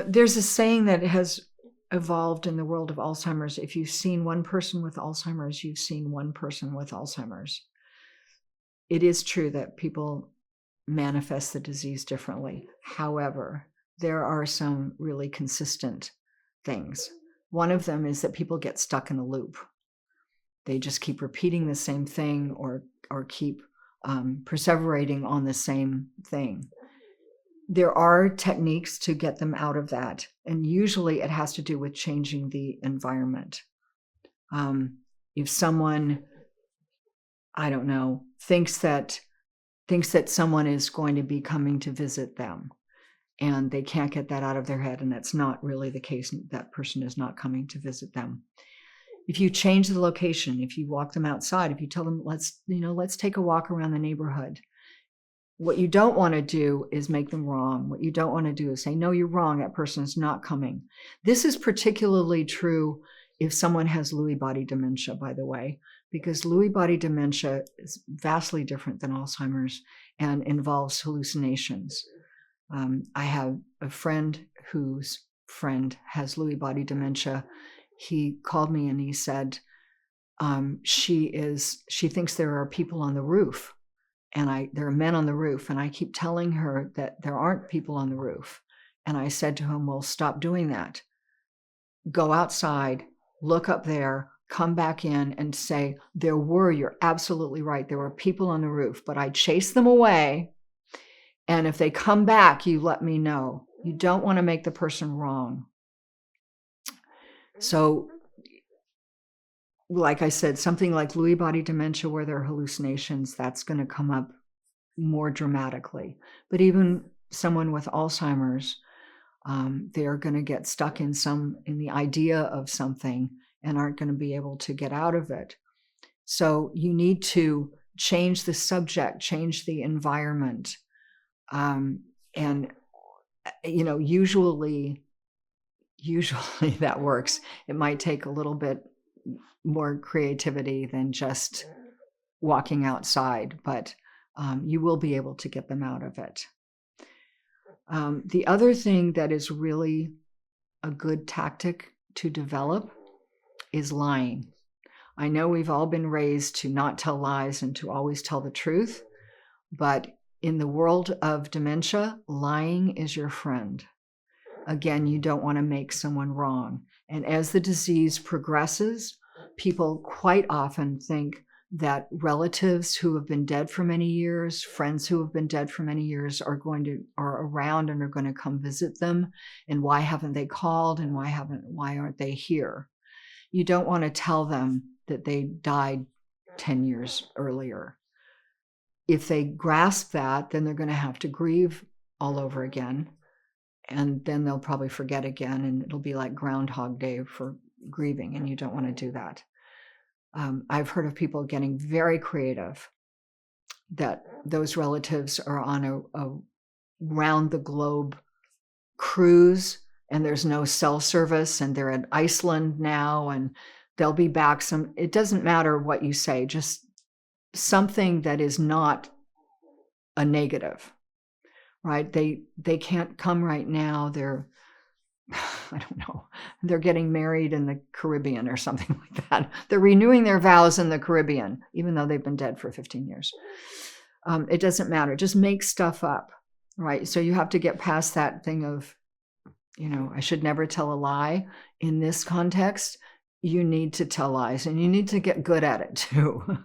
There's a saying that has evolved in the world of Alzheimer's. If you've seen one person with Alzheimer's, you've seen one person with Alzheimer's. It is true that people manifest the disease differently. However, there are some really consistent things. One of them is that people get stuck in a loop. They just keep repeating the same thing or keep perseverating on the same thing. There are techniques to get them out of that, and usually it has to do with changing the environment. If someone, I don't know, thinks that someone is going to be coming to visit them, and they can't get that out of their head, and that's not really the case, that person is not coming to visit them. If you change the location, if you walk them outside, if you tell them, let's take a walk around the neighborhood. What you don't want to do is make them wrong. What you don't want to do is say, no, you're wrong, that person is not coming. This is particularly true if someone has Lewy body dementia, by the way, because Lewy body dementia is vastly different than Alzheimer's and involves hallucinations. I have a friend whose friend has Lewy body dementia. He called me and he said, she thinks there are people on the roof, and there are men on the roof, and I keep telling her that there aren't people on the roof. And I said to him, well, stop doing that. Go outside, look up there, come back in and say, you're absolutely right, there were people on the roof, but I chased them away. And if they come back, you let me know. You don't want to make the person wrong. So, like I said, something like Lewy body dementia where there are hallucinations, that's going to come up more dramatically. But even someone with Alzheimer's, they're going to get stuck in the idea of something and aren't going to be able to get out of it. So you need to change the subject, change the environment. And, usually that works. It might take a little bit more creativity than just walking outside, but you will be able to get them out of it. The other thing that is really a good tactic to develop is lying. I know we've all been raised to not tell lies and to always tell the truth, but in the world of dementia, lying is your friend. Again, you don't want to make someone wrong. And as the disease progresses, people quite often think that relatives who have been dead for many years, friends who have been dead for many years are around and are going to come visit them. And why haven't they called? And why aren't they here? You don't want to tell them that they died 10 years earlier. If they grasp that, then they're going to have to grieve all over again. And then they'll probably forget again, and it'll be like Groundhog Day for grieving, and you don't want to do that. I've heard of people getting very creative, that those relatives are on a round-the-globe cruise, and there's no cell service, and they're in Iceland now, and they'll be back. It doesn't matter what you say, just something that is not a negative. Right? They can't come right now. I don't know, they're getting married in the Caribbean or something like that. They're renewing their vows in the Caribbean, even though they've been dead for 15 years. It doesn't matter. Just make stuff up, right? So you have to get past that thing of, I should never tell a lie. In this context, you need to tell lies, and you need to get good at it too.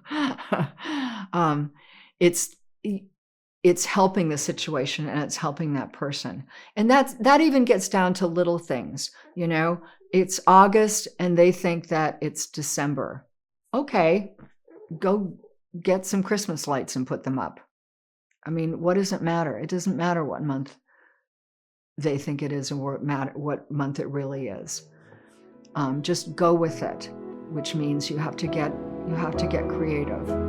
It's helping the situation, and it's helping that person. And that even gets down to little things. It's August and they think that it's December. Okay, go get some Christmas lights and put them up. I mean, what does it matter? It doesn't matter what month they think it is and what month it really is. Just go with it, which means you have to get creative.